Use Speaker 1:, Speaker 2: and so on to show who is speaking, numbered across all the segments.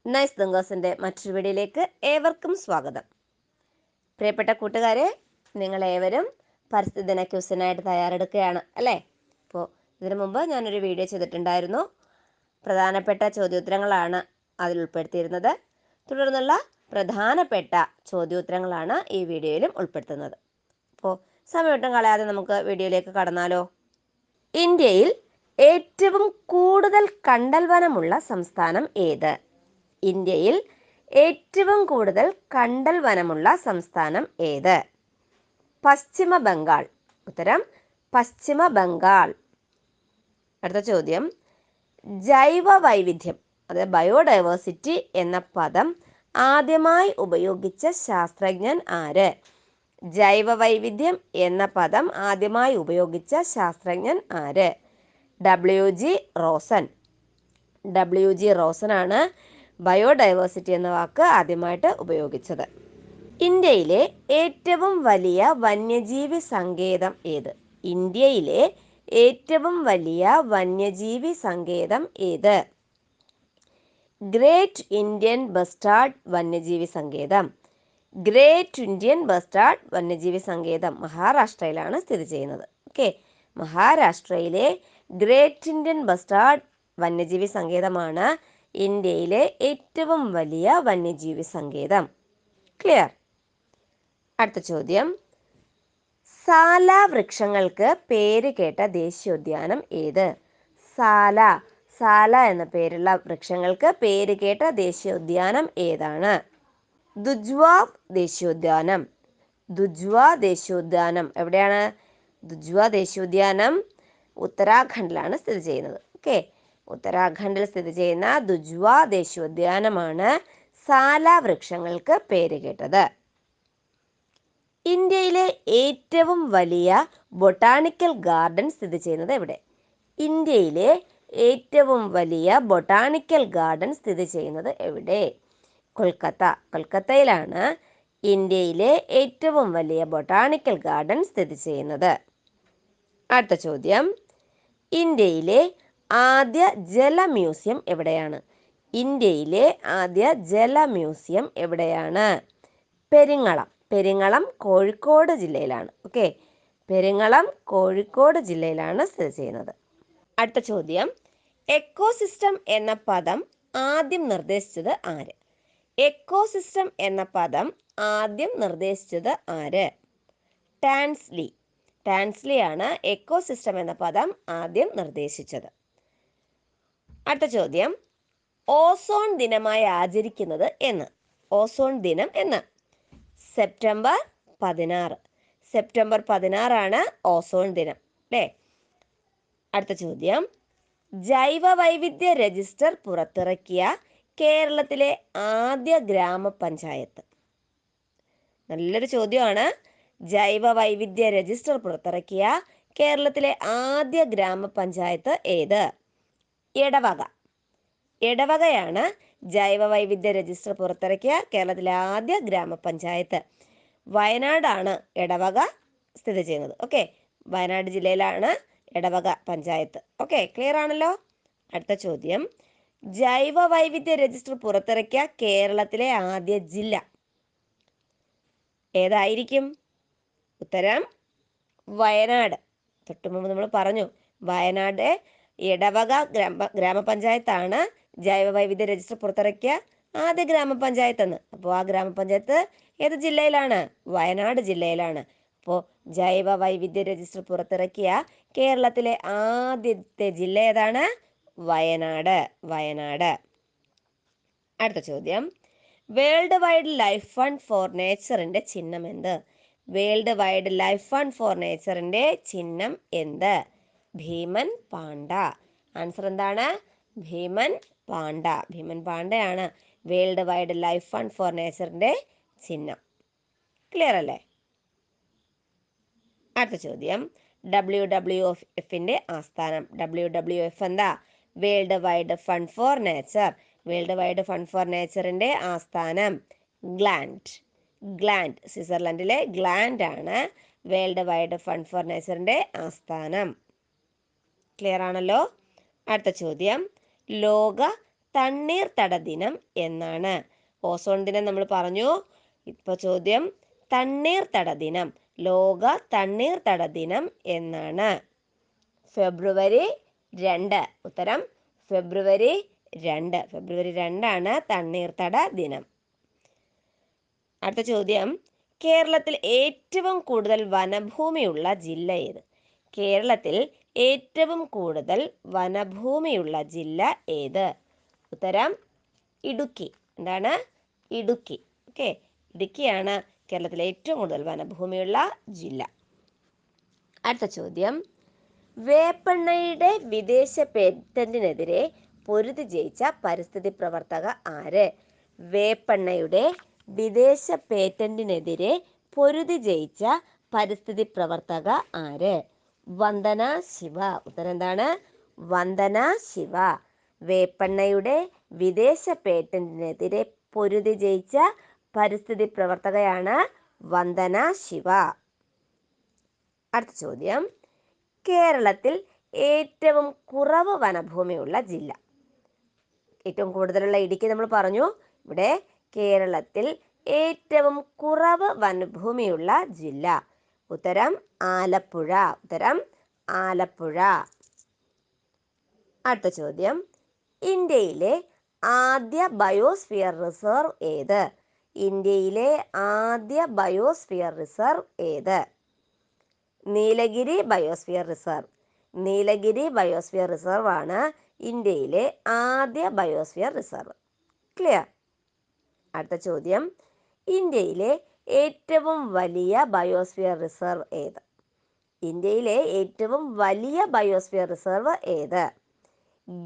Speaker 1: Nice ദങ്കേഴ്സിൻ്റെ മറ്റൊരു വീഡിയോയിലേക്ക് ഏവർക്കും സ്വാഗതം. പ്രിയപ്പെട്ട കൂട്ടുകാരെ, നിങ്ങളേവരും പരിസ്ഥിതി ദിന ക്വിസിനായിട്ട് തയ്യാറെടുക്കുകയാണ് അല്ലേ? അപ്പോൾ ഇതിനു മുമ്പ് ഞാനൊരു വീഡിയോ ചെയ്തിട്ടുണ്ടായിരുന്നു. പ്രധാനപ്പെട്ട ചോദ്യോത്തരങ്ങളാണ് അതിൽ ഉൾപ്പെടുത്തിയിരുന്നത്. തുടർന്നുള്ള പ്രധാനപ്പെട്ട ചോദ്യോത്തരങ്ങളാണ് ഈ വീഡിയോയിലും ഉൾപ്പെടുത്തുന്നത്. അപ്പോൾ സമയമൊട്ടും കളയാതെ നമുക്ക് വീഡിയോയിലേക്ക് കടന്നാലോ? ഇന്ത്യയിൽ ഏറ്റവും കൂടുതൽ കണ്ടൽ വനമുള്ള സംസ്ഥാനം ഏത്? ഇന്ത്യയിൽ ഏറ്റവും കൂടുതൽ കണ്ടൽ വനമുള്ള സംസ്ഥാനം ഏത്? പശ്ചിമ ബംഗാൾ. ഉത്തരം പശ്ചിമ ബംഗാൾ. അടുത്ത ചോദ്യം, ജൈവ വൈവിധ്യം അതായത് ബയോഡൈവേഴ്സിറ്റി എന്ന പദം ആദ്യമായി ഉപയോഗിച്ച ശാസ്ത്രജ്ഞൻ ആര്? ജൈവ വൈവിധ്യം എന്ന പദം ആദ്യമായി ഉപയോഗിച്ച ശാസ്ത്രജ്ഞൻ ആര്? W.G. റോസൻ. W.G. റോസനാണ് ബയോഡൈവേഴ്സിറ്റി എന്ന വാക്ക് ആദ്യമായിട്ട് ഉപയോഗിച്ചത്. ഇന്ത്യയിലെ ഏറ്റവും വലിയ വന്യജീവി സങ്കേതം ഏത്? ഇന്ത്യയിലെ ഏറ്റവും വലിയ വന്യജീവി സങ്കേതം ഏത്? ഗ്രേറ്റ് ഇന്ത്യൻ ബസ്റ്റാർഡ് വന്യജീവി സങ്കേതം. ഗ്രേറ്റ് ഇന്ത്യൻ ബസ്റ്റാർഡ് വന്യജീവി സങ്കേതം മഹാരാഷ്ട്രയിലാണ് സ്ഥിതി ചെയ്യുന്നത്. ഓക്കെ, മഹാരാഷ്ട്രയിലെ ഗ്രേറ്റ് ഇന്ത്യൻ ബസ്റ്റാർഡ് വന്യജീവി സങ്കേതമാണ് ഇന്ത്യയിലെ ഏറ്റവും വലിയ വന്യജീവി സങ്കേതം. ക്ലിയർ? അടുത്ത ചോദ്യം, സാല വൃക്ഷങ്ങൾക്ക് പേര് കേട്ട ദേശീയോദ്യാനം ഏത്? സാല എന്ന പേരുള്ള വൃക്ഷങ്ങൾക്ക് പേര് കേട്ട ദേശീയോദ്യാനം ഏതാണ്? ദുധ്വ ദേശീയോദ്യാനം. ദുധ്വ ദേശീയോദ്യാനം എവിടെയാണ്? ദുധ്വ ദേശീയോദ്യാനം ഉത്തരാഖണ്ഡിലാണ് സ്ഥിതി ചെയ്യുന്നത്. ഓക്കെ, ഉത്തരാഖണ്ഡിൽ സ്ഥിതി ചെയ്യുന്ന ദുധ്വ ദേശീയോദ്യാനമാണ് സാല വൃക്ഷങ്ങൾക്ക് പേര് കേട്ടത്. ഇന്ത്യയിലെ ഏറ്റവും വലിയ ബൊട്ടാണിക്കൽ ഗാർഡൻ സ്ഥിതി ചെയ്യുന്നത് എവിടെ? ഇന്ത്യയിലെ ഏറ്റവും വലിയ ബൊട്ടാണിക്കൽ ഗാർഡൻ സ്ഥിതി ചെയ്യുന്നത് എവിടെ? കൊൽക്കത്തയിലാണ് ഇന്ത്യയിലെ ഏറ്റവും വലിയ ബൊട്ടാണിക്കൽ ഗാർഡൻ സ്ഥിതി ചെയ്യുന്നത്. അടുത്ത ചോദ്യം, ഇന്ത്യയിലെ ആദ്യ ജല മ്യൂസിയം എവിടെയാണ്? ഇന്ത്യയിലെ ആദ്യ ജല മ്യൂസിയം എവിടെയാണ്? പെരിങ്ങളം കോഴിക്കോട് ജില്ലയിലാണ്. ഓക്കെ, പെരിങ്ങളം കോഴിക്കോട് ജില്ലയിലാണ് സ്ഥിതി ചെയ്യുന്നത്. അടുത്ത ചോദ്യം, എക്കോസിസ്റ്റം എന്ന പദം ആദ്യം നിർദ്ദേശിച്ചത് ആര്? എക്കോസിസ്റ്റം എന്ന പദം ആദ്യം നിർദ്ദേശിച്ചത് ആര്? ടാൻസ്ലിയാണ് എക്കോസിസ്റ്റം എന്ന പദം ആദ്യം നിർദ്ദേശിച്ചത്. അടുത്ത ചോദ്യം, ഓസോൺ ദിനമായി ആചരിക്കുന്നത് എന്ന്? ഓസോൺ ദിനം എന്ന് സെപ്റ്റംബർ 16. സെപ്റ്റംബർ 16 ഓസോൺ ദിനം അല്ലേ? അടുത്ത ചോദ്യം, ജൈവ വൈവിധ്യ രജിസ്റ്റർ പുറത്തിറക്കിയ കേരളത്തിലെ ആദ്യ ഗ്രാമപഞ്ചായത്ത്? നല്ലൊരു ചോദ്യമാണ്. ജൈവ വൈവിധ്യ രജിസ്റ്റർ പുറത്തിറക്കിയ കേരളത്തിലെ ആദ്യ ഗ്രാമപഞ്ചായത്ത് ഏത്? എടവകയാണ് ജൈവ വൈവിധ്യ രജിസ്റ്റർ പുറത്തിറക്കിയ കേരളത്തിലെ ആദ്യ ഗ്രാമപഞ്ചായത്ത്. വയനാടാണ് എടവക സ്ഥിതി ചെയ്യുന്നത്. ഓക്കെ, വയനാട് ജില്ലയിലാണ് എടവക പഞ്ചായത്ത്. ഓക്കെ, ക്ലിയർ ആണല്ലോ? അടുത്ത ചോദ്യം, ജൈവ വൈവിധ്യ രജിസ്റ്റർ പുറത്തിറക്കിയ കേരളത്തിലെ ആദ്യ ജില്ല ഏതായിരിക്കും? ഉത്തരം വയനാട്. തൊട്ടു മുമ്പ് നമ്മൾ പറഞ്ഞു, വയനാട് എടവക ഗ്രാമപഞ്ചായത്താണ് ജൈവ വൈവിധ്യ രജിസ്റ്റർ പുറത്തിറക്കിയ ആദ്യ ഗ്രാമപഞ്ചായത്ത് എന്ന്. അപ്പോൾ ആ ഗ്രാമപഞ്ചായത്ത് ഏത് ജില്ലയിലാണ്? വയനാട് ജില്ലയിലാണ്. അപ്പോൾ ജൈവ വൈവിധ്യ രജിസ്റ്റർ പുറത്തിറക്കിയ കേരളത്തിലെ ആദ്യത്തെ ജില്ല ഏതാണ്? വയനാട്. അടുത്ത ചോദ്യം, world wide life fund for നേച്ചറിന്റെ ചിഹ്നം എന്ത്? World wide life fund for നേച്ചറിന്റെ ചിഹ്നം എന്ത്? ഭീമൻ പാണ്ട. ആൻസർ എന്താണ്? ഭീമൻ പാണ്ടയാണ് world wide life fund for നേച്ചറിന്റെ ചിഹ്നം. ക്ലിയർ അല്ലേ? അടുത്ത ചോദ്യം, WWFന്റെ ആസ്ഥാനം? WWF എന്താ? World wide fund for nature. World wide fund for നേച്ചറിന്റെ ആസ്ഥാനം ഗ്ലാൻഡ്. സ്വിറ്റ്സർലൻഡിലെ ഗ്ലാൻഡ് ആണ് വേൾഡ് വൈഡ് ഫണ്ട് ഫോർ നേച്ചറിന്റെ ആസ്ഥാനം. ക്ലിയർ ആണല്ലോ? അടുത്ത ചോദ്യം, ലോക തണ്ണീർത്തട ദിനം എന്നാണ്? ഓസോൺ ദിനം നമ്മൾ പറഞ്ഞു. ഇപ്പൊ ചോദ്യം, തണ്ണീർത്തട ദിനം, ലോക തണ്ണീർത്തട ദിനം എന്നാണ്? ഫെബ്രുവരി 2. ഉത്തരം ഫെബ്രുവരി 2. ഫെബ്രുവരി 2 തണ്ണീർത്തട ദിനം. അടുത്ത ചോദ്യം, കേരളത്തിൽ ഏറ്റവും കൂടുതൽ വനഭൂമിയുള്ള ജില്ല ഏത്? കേരളത്തിൽ ഏറ്റവും കൂടുതൽ വനഭൂമിയുള്ള ജില്ല ഏത്? ഉത്തരം ഇടുക്കി. എന്താണ്? ഇടുക്കി. ഓക്കെ, ഇടുക്കിയാണ് കേരളത്തിലെ ഏറ്റവും കൂടുതൽ വനഭൂമിയുള്ള ജില്ല. അടുത്ത ചോദ്യം, വേപ്പെണ്ണയുടെ വിദേശ പേറ്റന്റിനെതിരെ പൊരുതി ജയിച്ച പരിസ്ഥിതി പ്രവർത്തക ആര്? വേപ്പെണ്ണയുടെ വിദേശ പേറ്റന്റിനെതിരെ പൊരുതി ജയിച്ച പരിസ്ഥിതി പ്രവർത്തക ആര്? വന്ദന ശിവ. ഉത്തരം എന്താണ്? വന്ദന ശിവ. വേപ്പെണ്ണയുടെ വിദേശ പേറ്റന്റിനെതിരെ പൊരുതി ജയിച്ച പരിസ്ഥിതി പ്രവർത്തകയാണ് വന്ദന ശിവ. അടുത്ത ചോദ്യം, കേരളത്തിൽ ഏറ്റവും കുറവ് വനഭൂമിയുള്ള ജില്ല? ഏറ്റവും കൂടുതലുള്ള ഇടുക്കി നമ്മൾ പറഞ്ഞു. ഇവിടെ കേരളത്തിൽ ഏറ്റവും കുറവ് വനഭൂമിയുള്ള ജില്ല? ഉത്തരം ആലപ്പുഴ. ഉത്തരം ആലപ്പുഴ. അടുത്ത ചോദ്യം, ഇന്ത്യയിലെ ആദ്യ ബയോസ്ഫിയർ റിസർവ് ഏത്? ഇന്ത്യയിലെ ആദ്യ ബയോസ്ഫിയർ റിസർവ് ഏത്? Nilgiri biosphere reserve. Nilgiri biosphere reserve ആണ് ഇന്ത്യയിലെ ആദ്യ ബയോസ്ഫിയർ റിസർവ്. ക്ലിയർ? അടുത്ത ചോദ്യം, ഇന്ത്യയിലെ ഏറ്റവും വലിയ ബയോസ്ഫിയർ റിസർവ് ഏത്? ഇന്ത്യയിലെ ഏറ്റവും വലിയ ബയോസ്ഫിയർ റിസർവ് ഏത്?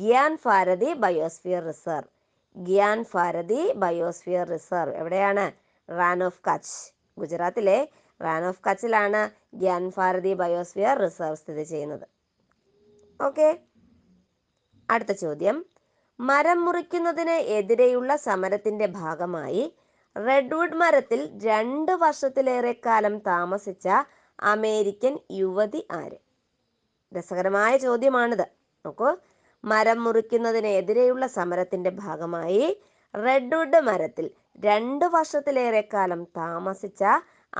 Speaker 1: Gyan Bharati biosphere reserve. Gyan Bharati biosphere reserve എവിടെയാണ്? റാൻ ഓഫ് കച്ച്. ഗുജറാത്തിലെ റാൻ ഓഫ് കച്ചിലാണ് ഗ്യാൻ ഭാരതി ബയോസ്ഫിയർ റിസർവ് സ്ഥിതി ചെയ്യുന്നത്. ഓക്കെ. അടുത്ത ചോദ്യം, മരം മുറിക്കുന്നതിന് എതിരെയുള്ള സമരത്തിന്റെ ഭാഗമായി റെഡ്വുഡ് മരത്തിൽ 2 വർഷത്തിലേറെ കാലം താമസിച്ച അമേരിക്കൻ യുവതി ആര്? രസകരമായ ചോദ്യമാണിത്. നോക്കൂ, മരം മുറിക്കുന്നതിനെതിരെയുള്ള സമരത്തിന്റെ ഭാഗമായി റെഡ്വുഡ് മരത്തിൽ 2 വർഷത്തിലേറെ കാലം താമസിച്ച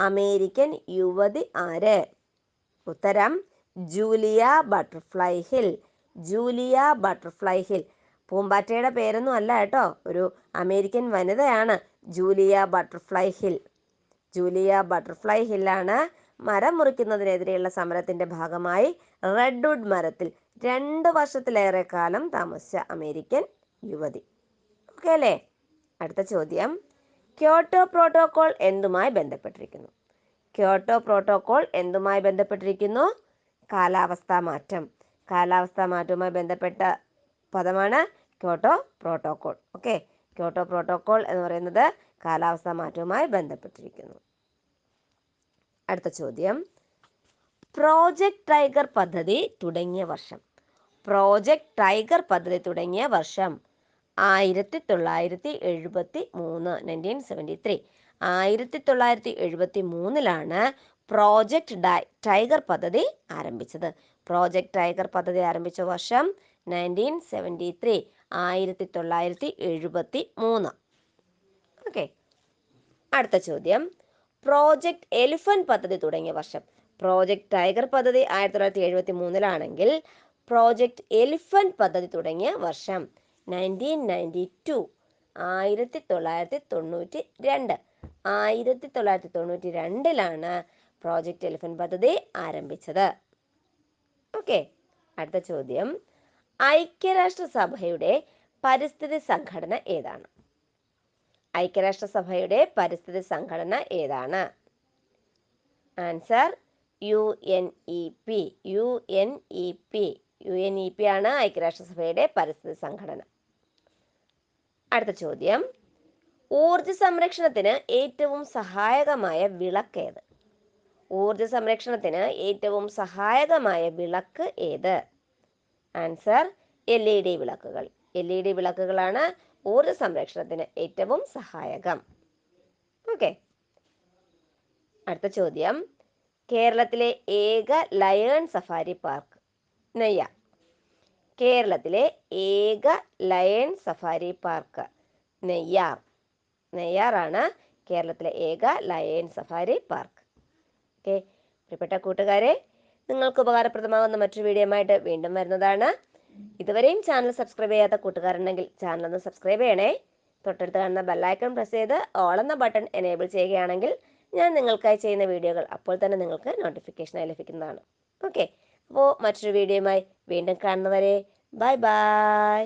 Speaker 1: അമേരിക്കൻ യുവതി ആര്? ഉത്തരം Julia Butterfly Hill. Julia Butterfly Hill. പൂമ്പാറ്റയുടെ പേരൊന്നും അല്ല കേട്ടോ, ഒരു അമേരിക്കൻ വനിതയാണ് Julia Butterfly Hill. Julia Butterfly ഹില്ലാണ് മരം മുറിക്കുന്നതിനെതിരെയുള്ള സമരത്തിന്റെ ഭാഗമായി റെഡ്വുഡ് മരത്തിൽ 2 വർഷത്തിലേറെ കാലം താമസിച്ച അമേരിക്കൻ യുവതി. ഓക്കെ അല്ലേ? അടുത്ത ചോദ്യം, ക്യോട്ടോ പ്രോട്ടോകോൾ എന്തുമായി ബന്ധപ്പെട്ടിരിക്കുന്നു? ക്യോട്ടോ പ്രോട്ടോകോൾ എന്തുമായി ബന്ധപ്പെട്ടിരിക്കുന്നു? കാലാവസ്ഥാ മാറ്റം. കാലാവസ്ഥാ മാറ്റവുമായി ബന്ധപ്പെട്ട പദമാണ് Kyoto protocol. Okay, Kyoto protocol എന്ന് പറയുന്നത് കാലാവസ്ഥാ മാറ്റവുമായി ബന്ധപ്പെട്ടിരിക്കുന്നു. അടുത്ത ചോദ്യം, പ്രോജക്റ്റ് ടൈഗർ പദ്ധതി തുടങ്ങിയ വർഷം? പ്രോജക്റ്റ് ടൈഗർ പദ്ധതി തുടങ്ങിയ വർഷം 1973. 1973. 1973 പ്രോജക്റ്റ് ടൈഗർ പദ്ധതി ആരംഭിച്ചത്. പ്രോജക്റ്റ് ടൈഗർ പദ്ധതി ആരംഭിച്ച വർഷം 1973. 1973. ഓക്കെ. അടുത്ത ചോദ്യം, പ്രോജക്റ്റ് എലിഫന്റ് പദ്ധതി തുടങ്ങിയ വർഷം? പ്രോജക്റ്റ് ടൈഗർ പദ്ധതി 1973 പ്രോജക്റ്റ് എലിഫന്റ് പദ്ധതി തുടങ്ങിയ വർഷം 1992. 1992. 1992 പ്രോജക്റ്റ് എലിഫന്റ് പദ്ധതി ആരംഭിച്ചത്. ഓക്കെ. അടുത്ത ചോദ്യം, ഐക്യരാഷ്ട്രസഭയുടെ പരിസ്ഥിതി സംഘടന ഏതാണ്? ഐക്യരാഷ്ട്രസഭയുടെ പരിസ്ഥിതി സംഘടന ഏതാണ്? Answer UNEP. UNEP. UNEP ആണ് ഐക്യരാഷ്ട്രസഭയുടെ പരിസ്ഥിതി സംഘടന. അടുത്ത ചോദ്യം, ഊർജ സംരക്ഷണത്തിന് ഏറ്റവും സഹായകമായ വിളക്ക് ഏത്? ഊർജ സംരക്ഷണത്തിന് ഏറ്റവും സഹായകമായ വിളക്ക് ഏത്? ആൻസർ LED വിളക്കുകൾ. LED വിളക്കുകളാണ് ഊർജ സംരക്ഷണത്തിന് ഏറ്റവും സഹായകം. ഓക്കെ. അടുത്ത ചോദ്യം, കേരളത്തിലെ ഏക ലയൺ സഫാരി പാർക്ക് നെയ്യാർ. കേരളത്തിലെ ഏക ലയൺ സഫാരി പാർക്ക്? നെയ്യാർ. നെയ്യാറാണ് കേരളത്തിലെ ഏക ലയൺ സഫാരി പാർക്ക്. ഓക്കെ, പ്രിയപ്പെട്ട കൂട്ടുകാരെ, നിങ്ങൾക്ക് ഉപകാരപ്രദമാകുന്ന മറ്റൊരു വീഡിയോയുമായിട്ട് വീണ്ടും വരുന്നതാണ്. ഇതുവരെയും ചാനൽ സബ്സ്ക്രൈബ് ചെയ്യാത്ത കൂട്ടുകാരുണ്ടെങ്കിൽ ചാനൽ ഒന്ന് സബ്സ്ക്രൈബ് ചെയ്യണേ. തൊട്ടടുത്ത് കാണുന്ന ബെല്ലൈക്കൺ പ്രസ് ചെയ്ത് ഓൾ എന്ന ബട്ടൺ എനേബിൾ ചെയ്യുകയാണെങ്കിൽ ഞാൻ നിങ്ങൾക്കായി ചെയ്യുന്ന വീഡിയോകൾ അപ്പോൾ തന്നെ നിങ്ങൾക്ക് നോട്ടിഫിക്കേഷനായി ലഭിക്കുന്നതാണ്. ഓക്കെ, അപ്പോൾ മറ്റൊരു വീഡിയോയുമായി വീണ്ടും കാണുന്നവരെ ബൈ ബൈ.